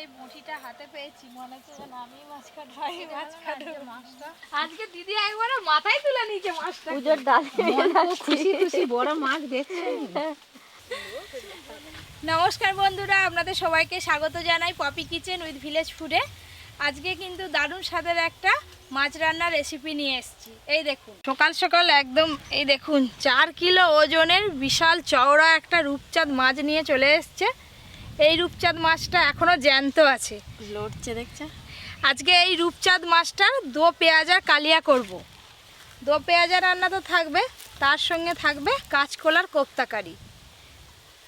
এই মুঠিটা হাতে পেয়েছি, মনে হচ্ছে যেন আমি মাছ কাটবাই, মাছ কাটবো মাছটা। আজকে দিদি একবারে মাথায় তুলে নিয়েছে মাছটা। পুজোর ডাল খুশি খুশি বড় মাছ দেখছেন। নমস্কার বন্ধুরা, আপনাদের সবাইকে স্বাগত জানাই পপি কিচেন উইথ ভিলেজ ফুডে। আজকে কিন্তু দারুণ স্বাদের একটা মাছ রান্নার রেসিপি নিয়ে এসেছি। এই দেখুন, সকাল সকাল একদম এই দেখুন 4 কিলো ওজনের বিশাল চওড়া একটা রূপচাঁদ মাছ নিয়ে চলে এসছে। এই রূপচাঁদ মাছটা এখনো জ্যান্ত আছে, লড়ছে দেখছে। আজকে এই রূপচাঁদ মাছটার দো পেঁয়াজা কালিয়া করব। দো পেঁয়াজা রান্না তো থাকবে, তার সঙ্গে থাকবে কাঁচকলার কোপ্তাকারি।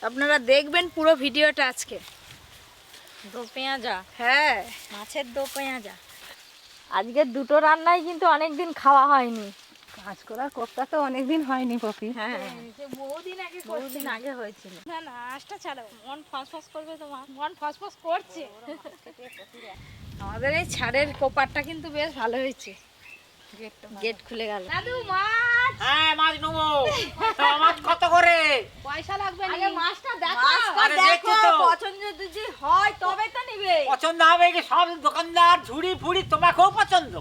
আপনারা দেখবেন পুরো ভিডিওটা আজকে। দো পেঁয়াজা, হ্যাঁ, মাছের দো পেঁয়াজা। আজকে দুটো রান্নাই কিন্তু অনেকদিন খাওয়া হয়নি। কাঁচকলার কোপ্তা তো অনেকদিন হয়নি পপি। হ্যাঁ, বহুদিন আগে বহুদিন আগে হয়েছিল। না না, আঁশটা ছাড়াও, মন ফসফস করবে তোমার। মন ফসফস করছে। আমাদের এই ছাড়ের কোপারটা কিন্তু বেশ ভালো হয়েছে। গেট খুলে গেল। দাদু মাছ, হ্যাঁ মাছ নেবো। তা মাছ কত করে? পয়সা লাগবে না, মাছটা দেখো। আরে দেখছি তো। পছন্দ যদি হয় তবে তো নিবে। পছন্দ হবে কি? সব দোকানদার ঝুড়ি ফুড়ি তোমাকেও পছন্দ।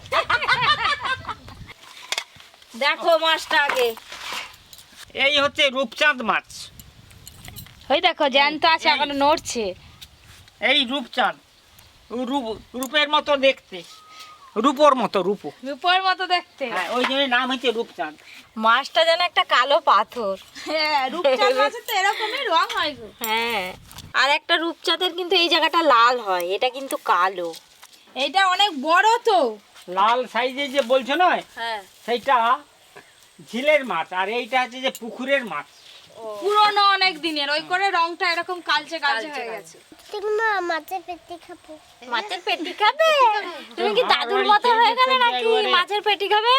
দেখো মাছটা আগে। এই হচ্ছে রূপচাঁদ মাছ। ওই দেখো জ্যান্ত আছে, এখন নড়ছে। এই রূপচাঁদ, রূপের মতো দেখতে, রূপোর মতো, রূপো। রূপোর মতো দেখতে। হ্যাঁ, ওই জন্য নাম হচ্ছে রূপচাঁদ। মাছটা যেন একটা কালো পাথর। হ্যাঁ, রূপচাঁদ মাছের তো এরকমই রং হয় গো। হ্যাঁ, আর একটা রূপচাঁদের কিন্তু এই জায়গাটা লাল হয়, এটা কিন্তু কালো। এইটা অনেক বড় তো। লাল সাইজে যে বলছো নয়, হ্যাঁ, সেইটা ঝিলের মাছ, আর এইটা হচ্ছে যে পুকুরের মাছ। পুরনো অনেক দিনের, ওই করে রংটা এরকম কালচে কালচে হয়ে গেছে। মাছের পেটি খাবো। মাছের পেটি খাবে? তুমি কি দাদুর মতো হয়ে গেলে নাকি মাছের পেটি খাবে?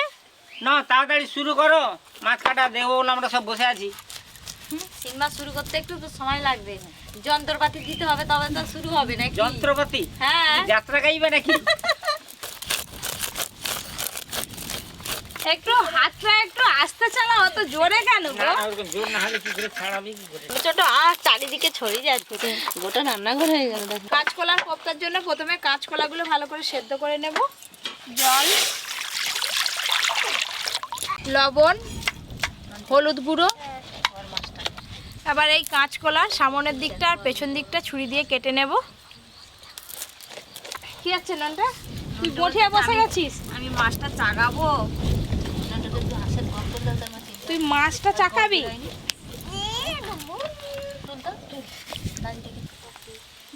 না, তাড়াতাড়ি শুরু করো, মাছ কাটা দেবো বলে আমরা সব বসে আছি। শিং মাছ শুরু করতে একটু তো সময় লাগবে, যন্ত্রপাতি দিতে হবে, তবে তো শুরু হবে নাকি? যন্ত্রপাতি? হ্যাঁ, যাত্রা গাইবে নাকি? একটু হাতটা একটু আস্তে চালাও, অত জোরে কেন গো? না, ওরকম জোর না হলে কি করে ছাড়াবি কি করে? ছোট আর চারিদিকে ছড়িয়ে যাচ্ছে, গোটা রান্নাঘর হয়ে গেল। দেখো, কাঁচকলার কোপ্তার জন্য প্রথমে কাঁচকলাগুলো ভালো করে সেদ্ধ করে নেব। জল, লবণ, হলুদ গুঁড়ো। আবার এই কাঁচকলার সামনের দিকটা আর পেছন দিকটা ছুরি দিয়ে কেটে নেব। কি আছে ননটা? তুই বঠিয়া বসে গেছিস? আমি মাছটা চাগাবো। তুই মাছটা চাকাবি?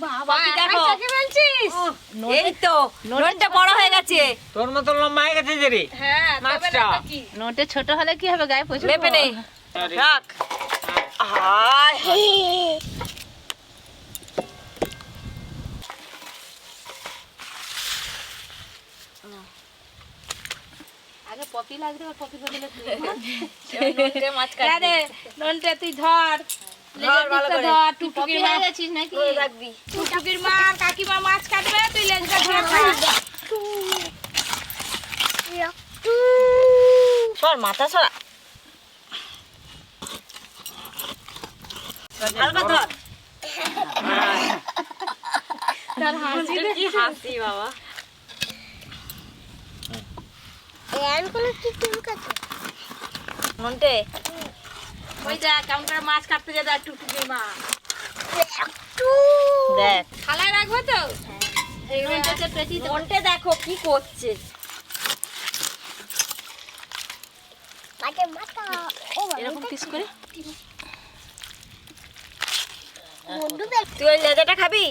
বাবা, দেখো। চাকে ফেলছিস? এই তো নোটটা বড় হয়ে গেছে। তোর মতো লম্বা হয়ে গেছে যে রে হ্যাঁ, তবে মাছটা। না তো কি? নোটে ছোট হলে কি হবে, গায়ে পয়সা লেপে নে। আরে, রাখ। আগে পপি লাগবে, আর পপি বদলে তুই নোটে মাছ কাটবি। আরে ননটা তুই ধর, ধর ভালো করে। ধর। তুই পপি টুকটুকির মা, হয়ে গেছিস নাকি? রাখবি। টুকটুকির মা আর কাকিমা মাছ কাটবে, তুই লেজটা ধরে খা। সর, মাথা সরা। হালকা ধর। তার হাসি কি হাসি বাবা। নন্টে, ওই যা কেমন করে মাছ কাটতে যা, দেখ টুকটুকির মা। দেখ থালায় রাখবে তো? নন্টে দেখো কি করছে। এরকম পিস করে। তুই ওই লেজাটা খাবি?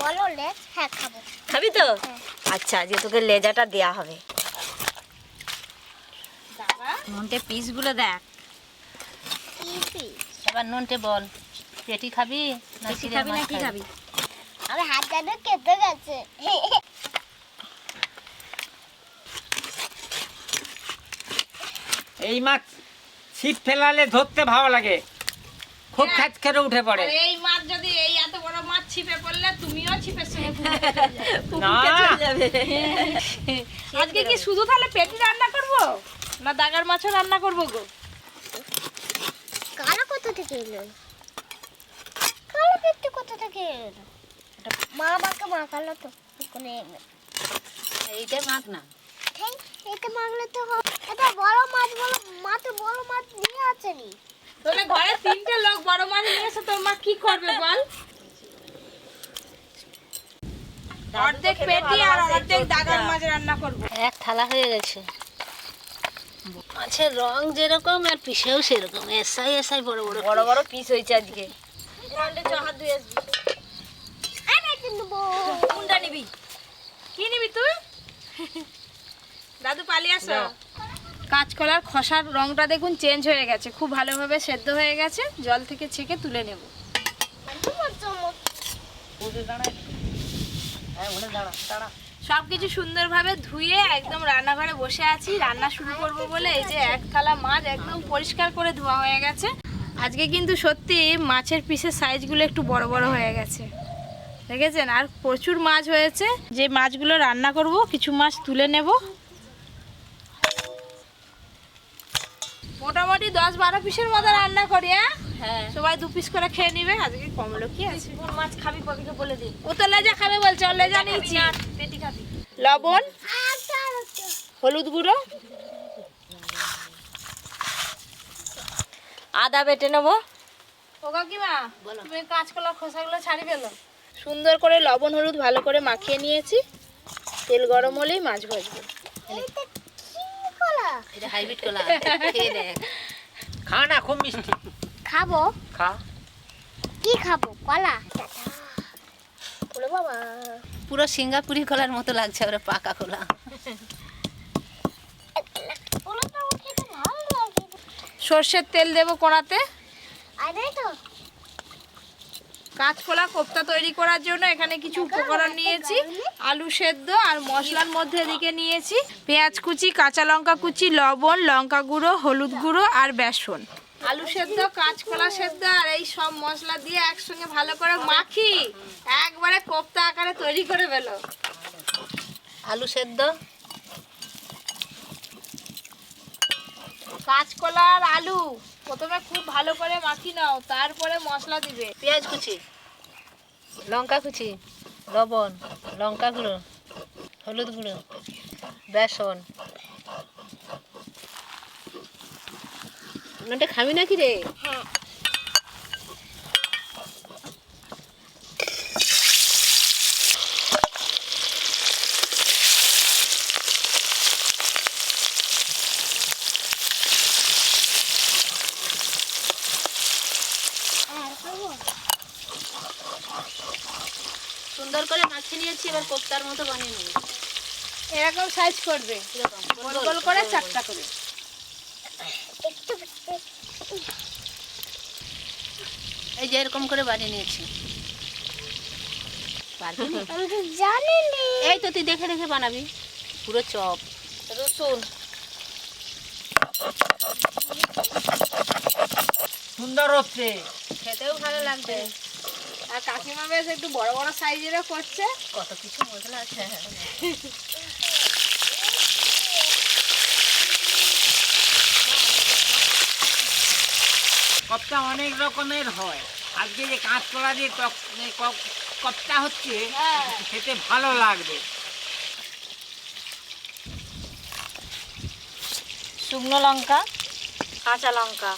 বলো লেজ? হ্যাঁ খাবো। খাবি তো? আচ্ছা, যে তোকে লেজাটা দেয়া হবে। নন্টে পিসগুলো দেখ। এবার নন্টে বল, পেটি খাবি না বেশি খাবি না কি খাবি? আমি হাত জানো কেটে গেছে। এই মাছ ছিপ ফেলালে ধরতে ভালো লাগে, খুব হ্যাঁ। খ্যাচ খেরে উঠে পড়ে। আর এই মাছ যদি, এই এত বড় মাছ ছিপে পড়লে তুমিও ছিপের সঙ্গে না, আজকে কি শুধু তাহলে পেটি রান্না করব না দাগার মাছও রান্না করব গো? কালো কোথা থেকে এলো? কালো পেটটা কোথা থেকে এলো? মা আমাকে মাখালো তো করে এইটাই মাখ না। এটা মাখলে তো হবে। এটা বড় মাছ, মা তো বড় মাছ নিয়ে আসেনি। তাহলে ঘরে 3টে লোক বড় মাছ নিয়ে এসে তোর মা কি করবে বল? অর্ধেক পেটি আর অর্ধেক দাগার মাছ রান্না করব। এক থালা হয়ে গেছে। মাছের রং যেরকম আর পিসেও সেরকম, এসাই এসাই বড় বড় বড় বড় পিস হয়েছে আজকে। হাত ধুয়ে আসবি। আরে কিন্তু কোনটা নিবি? কি নিবি তুই? দাদু পালিয়ে আসো। কাঁচকলার খোসার রংটা দেখুন চেঞ্জ হয়ে গেছে, খুব ভালোভাবে সেদ্ধ হয়ে গেছে। জল থেকে ছেঁকে তুলে নেব। সবকিছু সুন্দরভাবে ধুয়ে একদম রান্নাঘরে বসে আছি, রান্না শুরু করব বলে। এই যে এক থালা মাছ একদম পরিষ্কার করে ধোয়া হয়ে গেছে। আজকে কিন্তু সত্যি মাছের পিসের সাইজগুলো একটু বড় বড় হয়ে গেছে, দেখেছেন? আর প্রচুর মাছ হয়েছে। যে মাছগুলো রান্না করব কিছু মাছ তুলে নেব। মোটামুটি 10-12 পিসের মতো রান্না করি। হ্যাঁ, সবাই 2 পিস করে খেয়ে নিবে। আজকে কম লোক কি আছে। কোন মাছ খাবি পপিকে বলে দে। ও তো লেজা খাবে বলছে, ওর লেজা নিয়েছি। পেটি খাবি। লবণ, হলুদ গুঁড়ো, আদা বেটে নেবো। ও কাকিমা তুমি কাঁচকলার খোসাগুলো ছাড়ি ফেলো। সুন্দর করে লবণ হলুদ ভালো করে মাখিয়ে নিয়েছি। তেল গরম হলেই মাছ ভাজবো। এটা হাইব্রিড কলা, খেয়ে দেখ। খা না, খুব মিষ্টি। খাবো। খা। কি খাবো? কলা। ওরে বাবা, পুরো সিঙ্গাপুরি কলার মতো লাগছে, ওরা পাকা কলা। কলাটা খেতে ভালো লাগে। সর্ষের তেল দেবো কড়াতে। আরে তো কাঁচকলা কোপ্তা তৈরি করার জন্য এখানে কিছু উপকরণ নিয়েছি। আলু সেদ্ধ আর মশলার মধ্যে এদিকে নিয়েছি পেঁয়াজ কুচি, কাঁচা লঙ্কা কুচি, লবণ, লঙ্কা গুঁড়ো, হলুদ গুঁড়ো আর বেসন। আলু সেদ্ধ, কাঁচকলা সেদ্ধ আর এই সব মশলা দিয়ে একসঙ্গে ভালো করে মাখি একবারে কোপ্তা আকারে তৈরি করে ফেলো। আলু সেদ্ধ, কাঁচকলা আর আলু প্রথমে খুব ভালো করে মাখি নাও, তারপরে মশলা দিবে। পেঁয়াজ কুচি, লঙ্কা কুচি, লবণ, লঙ্কা গুঁড়ো, হলুদ গুঁড়ো, বেসন। ওটা খাবি নাকি রে? হ্যাঁ। সুন্দর করে মাখিয়ে নিয়েছি, এবার কোপ্তার মতো বানিয়ে নেব। এরকম সাইজ করবে, এরকম গোল গোল করে চারটা করে। একটু এই যে এরকম করে বানিয়ে নিয়েছি। পারবি না? আমি তো জানি না। এই তো তুই দেখে দেখে বানাবি, পুরো চপ। রসুন, সুন্দর হচ্ছে, খেতেও ভালো লাগবে। আর কাকিমা বেশ একটু বড় বড় সাইজেরও করছে। কত কিছু মশলা আছে। কপ্তা অনেক রকমের হয়। আজকে যে কাঁচকলা দিয়ে কপ্তা হচ্ছে, খেতে ভালো লাগবে। শুকনো লঙ্কা, কাঁচা লঙ্কা,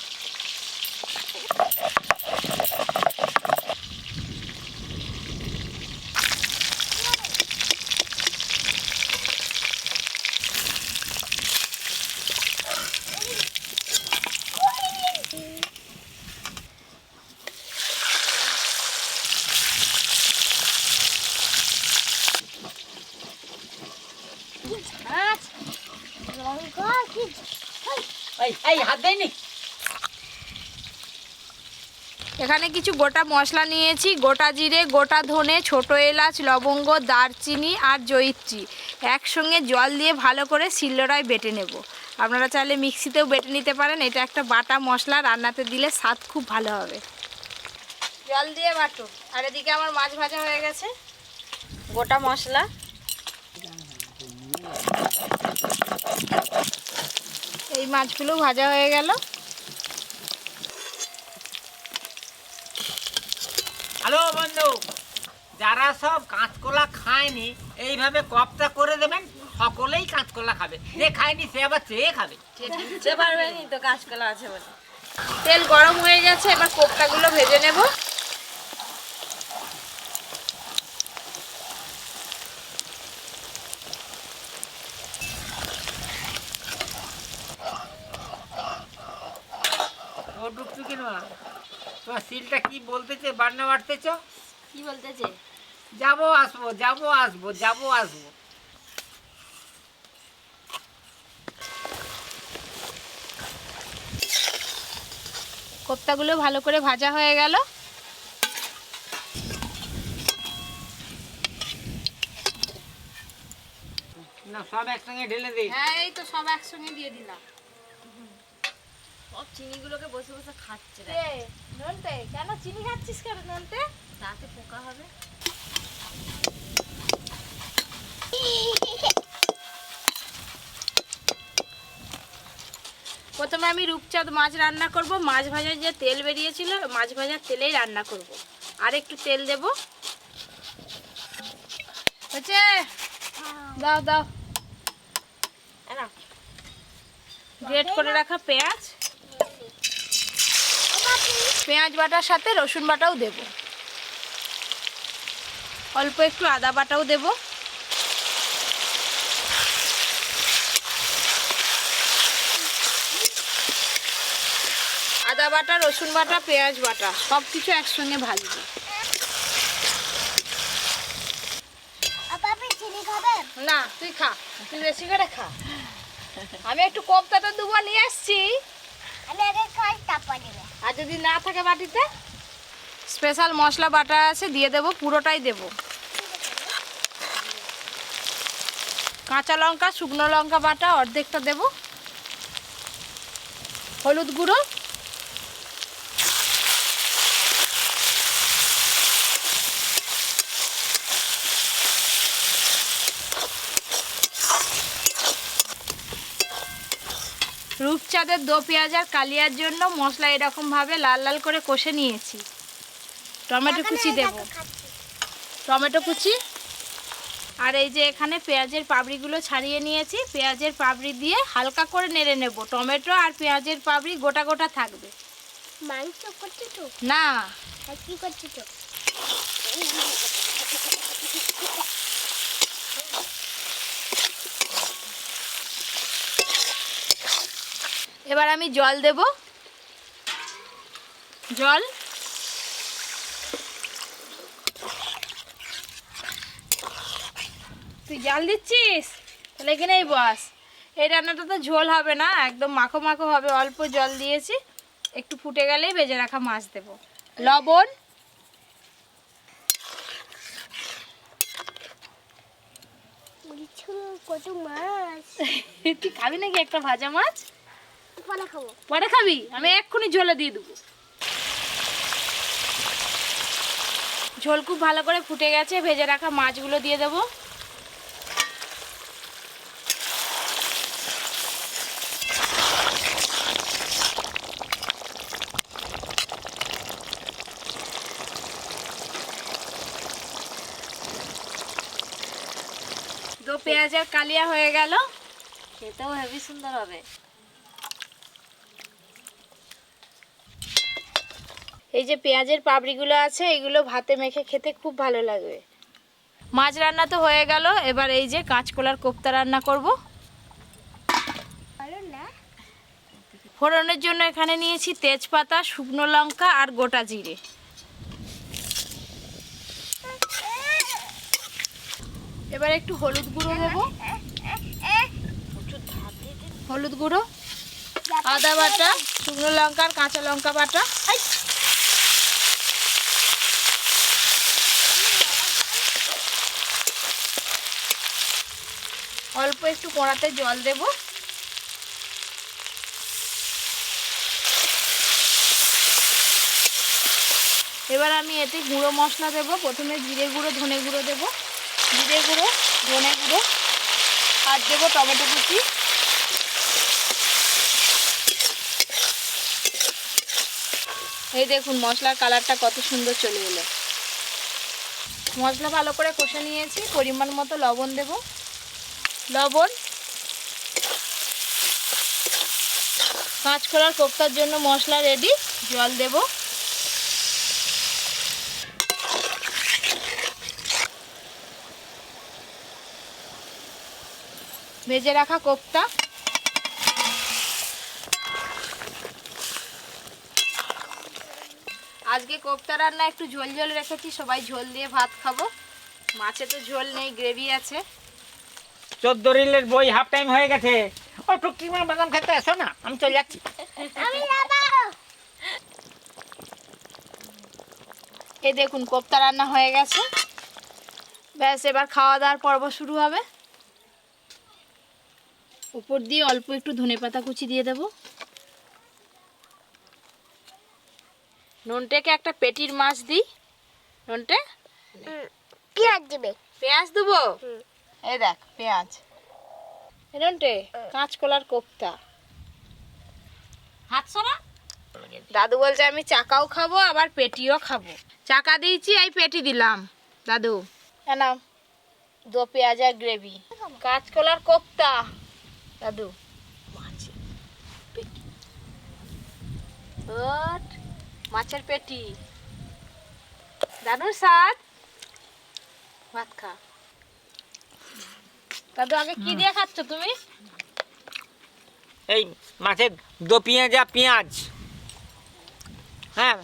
লঙ্কা কি এই হাত দেয়নি। এখানে কিছু গোটা মশলা নিয়েছি, গোটা জিরে, গোটা ধনে, ছোট এলাচ, লবঙ্গ, দারচিনি আর জয়িত্রী। একসঙ্গে জল দিয়ে ভালো করে শিলনোড়ায় বেটে নেব। আপনারা চাইলে মিক্সিতেও বেটে নিতে পারেন। এটা একটা বাটা মশলা, রান্নাতে দিলে স্বাদ খুব ভালো হবে। জল দিয়ে বাটো। আর এদিকে আমার মাছ ভাজা হয়ে গেছে। গোটা মশলা, এই মাছগুলো ভাজা হয়ে গেল। হ্যালো বন্ধু, যারা যারা সব কাঁচকলা খায়নি এইভাবে কপ্তা করে দেবেন, সকলেই কাঁচকলা খাবে। যে খায়নি সে আবার চেয়ে খাবে। বুঝতে পারবেনি তো কাঁচকলা আছে বলে। তেল গরম হয়ে গেছে, এবার কোপ্তাগুলো ভেজে নেব। ও ডুবছু কেন? তোমার সিলটা কি বলতেছে? বান্না বাড়তেছ? কি বলতেছে? যাবো আসবো, যাবো আসবো, যাবো আসবো। কোপ্তাগুলো ভালো করে ভাজা হয়ে গেল। না, সব একসঙ্গে ঢেলে দিই। হ্যাঁ, এই তো সব একসঙ্গে দিয়ে দিলাম। সব চিনিগুলোকে বসে বসে খাচ্ছে রে। নন্টে, কেন চিনি খাচ্ছিস কেন নন্টে? তাতে পোকা হবে। প্রথমে আমি রূপচাঁদ মাছ রান্না করব। মাছ ভাজার যে তেল বেরিয়েছিল, মাছ ভাজার তেলেই রান্না করব। আর একটু তেল দেব। হচ্ছে, দাও দাও। গ্রেট করে রাখা পেঁয়াজ, পেঁয়াজ বাটার সাথে রসুন বাটাও দেব। অল্প একটু আদা বাটাও দেব। আদা বাটা, রসুন বাটা, পেঁয়াজ বাটা সব কিছু একসঙ্গে ভাজবো। পাপি চিনি খাবে? না, তুই খা, তুই বেশি করে খা। আমি একটু কোপ্তাটা দুবো নিয়ে আসছি। আমি আগে খাই, তারপর দেবে। আর যদি না থাকে বাটিতে, স্পেশাল মশলা বাটা আছে, দিয়ে দেব, পুরোটাই দেব। কাঁচা লঙ্কা, শুকনো লঙ্কা বাটা অর্ধেকটা দেব। হলুদ গুঁড়ো, রূপচাঁদের দো পেঁয়াজ আর কালিয়ার জন্য মশলা এরকম ভাবে লাল লাল করে কষে নিয়েছি। টমেটো কুচি দেব, টমেটো কুচি। আর এই যে এখানে পেঁয়াজের পাপড়িগুলো ছাড়িয়ে নিয়েছি, পেঁয়াজের পাপড়ি দিয়ে হালকা করে নেড়ে নেব। টমেটো আর পেঁয়াজের পাপড়ি গোটা গোটা থাকবে। মাংস করছি তো? না, আর কি করছি তো? এবার আমি জল দেব। জল, তুই জল দিচ্ছিস? তাহলে এখানেই বস। এই রান্নাটা তো ঝোল হবে না, একদম মাখো মাখো হবে। অল্প জল দিয়েছি, একটু ফুটে গেলেই ভেজে রাখা মাছ দেব। লবণ, কত মাছ! তুই খাবি নাকি একটা ভাজা মাছ? পরে খাবো। পরে খাবি? আমি এক্ষুনি ঝোলে দিয়ে দেবো। ঝোল খুব ভালো করে ফুটে গেছে, ভেজে রাখা মাছগুলো দিয়ে দেবো। তো পেঁয়াজ আর কালিয়া হয়ে গেল, খেতেও হেভি সুন্দর হবে। এই যে পেঁয়াজের পাপড়িগুলো আছে, এগুলো ভাতে মেখে খেতে খুব ভালো লাগবে। মাছ রান্না তো হয়ে গেল, এবার এই যে কাঁচকলার কোপ্তা রান্না করব। ভালো না? ফোড়নের জন্য এখানে নিয়েছি তেজপাতা, শুকনো লঙ্কা আর গোটা জিরে। এবার একটু হলুদ গুঁড়ো দেব, হলুদ গুঁড়ো, আদা বাটা, শুকনো লঙ্কা আর কাঁচা লঙ্কা বাটা। অল্প একটু কড়াতে জল দেব। এবার আমি এতে গুঁড়ো মশলা দেব। প্রথমে জিরে গুঁড়ো, ধনে গুঁড়ো দেব। জিরে গুঁড়ো, ধনে গুঁড়ো, আর দেবো টমেটো কুচি। এই দেখুন মশলার কালারটা কত সুন্দর চলে এলো। মশলা ভালো করে কষে নিয়েছি, পরিমাণ মতো লবণ দেব। লবণ, কাঁচকলার কোপ্তার জন্য মশলা রেডি, জল দেব। ভেজে রাখা কোপ্তা, আজকে কোপ্তা রান্না একটু ঝোল ঝোল রেখেছি, সবাই ঝোল দিয়ে ভাত খাবো। মাছে তো ঝোল নেই, গ্রেভি আছে। 14 রিলের বই হাফ টাইম হয়ে গেছে। ও টুকি মা বাদাম খেতে এসো না, আমি চলে যাচ্ছি। আমি যাবো। এই দেখুন কোপ্তা রান্না হয়ে গেছে। ব্যাস, এবার খাওয়া দাওয়ার পর্ব শুরু হবে। উপর দিয়ে অল্প একটু ধনেপাতা কুচি দিয়ে দেব। ননটেকে একটা পেটির মাছ দিই। ননটে, পেঁয়াজ দিবে। পেঁয়াজ দেবো? এই দেখ পেঁয়াজ। ননটে, কাঁচকলার কোপ্তা। হাত সরা। দাদু বলছে আমি চাকাও খাবো আবার পেটিও খাবো। চাকা দিয়েছি, এই পেটি দিলাম। দাদু নাও, 2 পেঁয়াজ আর গ্রেভি। কাঁচকলার কোপ্তা দাদু। মাছের পেটি, দাদুর স্বাদ। ভাত খা। দাদু আগে কি দিয়ে খাচ্ছ তুমি? এই মাছের দো পেঁয়াজা পেঁয়াজ। হ্যাঁ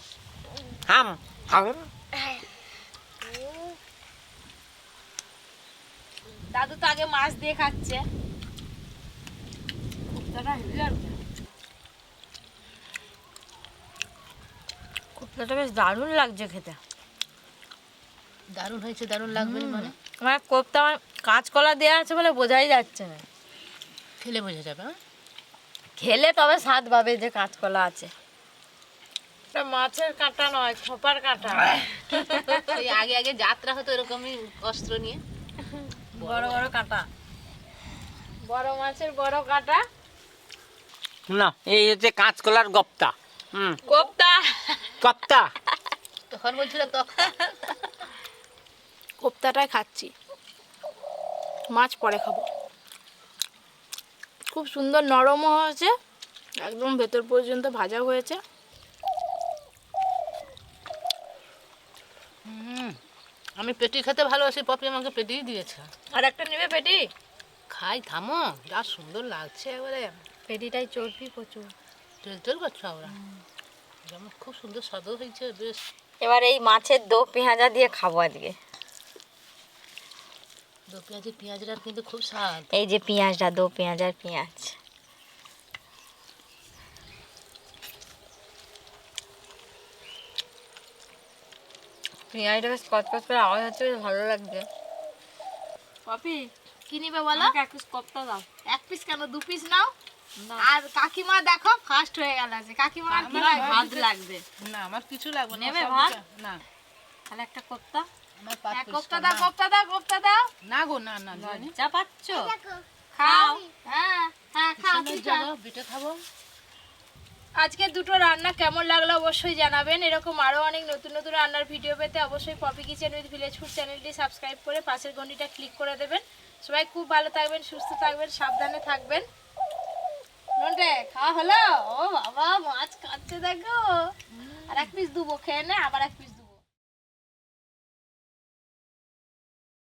হাম খাবে। দাদু তো আগে মাছ দিয়ে খাচ্ছে। কোপ্তাটা বেশ দারুণ লাগছে খেতে। দারুণ হয়েছে, দারুণ লাগবে মানে আমার কোপ্তা কাঁচকলা দেওয়া আছে বলে বোঝাই যাচ্ছে না। খেলে বোঝা যাবে। খেলে তবে স্বাদ পাবে যে কাঁচকলা আছে। এটা মাছের কাঁটা নয়, খোপার কাঁটা। এই আগে আগে যাত্রা হতো এরকমই অস্ত্র নিয়ে, বড় বড় কাঁটা। বড় মাছের বড় কাঁটা। না, এই হচ্ছে কাঁচকলার গপ্তা। কোপ্তা, কপ্তা। তখন বলছিল তখন। কোপ্তাটাই খাচ্ছি, মাছ পরে খাবো। খুব সুন্দর নরমও হয়েছে, একদম ভেতর পর্যন্ত ভাজা হয়েছে। আমি পেটি খেতে ভালোবাসি, পপি আমাকে পেটিই দিয়েছে। আর একটা নেবে পেটি? খাই, থামো, যা সুন্দর লাগছে এবারে। পেটিটাই চর্বি প্রচুর। তেল তেল করছো ওরা, যেমন খুব সুন্দর স্বাদও হয়েছে বেশ। এবার এই মাছের দো পেঁয়াজা দিয়ে খাবো আজকে। দো পেঁয়াজের পেঁয়াজটার কিন্তু খুব স্বাদ। এই যে পেঁয়াজটা, দো পেঁয়াজার পেঁয়াজ। পেঁয়াজটা বেশ কচকচ করে আওয়াজ হচ্ছে, বেশ ভালো লাগছে। পপি কি নিবে বলো? 1 পিস কোপ্তা দাও। 1 পিস কেন, 2 পিস নাও। আর কাকিমা দেখো ফার্স্ট হয়ে গেল আছে। কাকিমা কি ভাত লাগবে? না, আমার কিছু লাগবে না। নেবে ভাত? না, তাহলে একটা কোপ্তা। আমার 5 পিস। কোপ্তা দাও, কোপ্তা দাও, কোপ্তা দাও। না গো, না না, লজ্জা পাচ্ছ? খাও। হ্যাঁ হ্যাঁ খাও। বেটে খাবো। আজকে দুটো রান্না কেমন লাগলো অবশ্যই জানাবেন। এরকম আরও অনেক নতুন নতুন রান্নার ভিডিও পেতে অবশ্যই Poppy kitchen with village food চ্যানেলটি সাবস্ক্রাইব করে পাশের ঘন্টিটা ক্লিক করে দেবেন। সবাই খুব ভালো থাকবেন, সুস্থ থাকবেন, সাবধানে থাকবেন। নন্টে খাওয়া হলো? ও বাবা, মাছ খাচ্ছে দেখো। আর 1 পিস দেবো, খেয়ে নে, আবার 1 পিস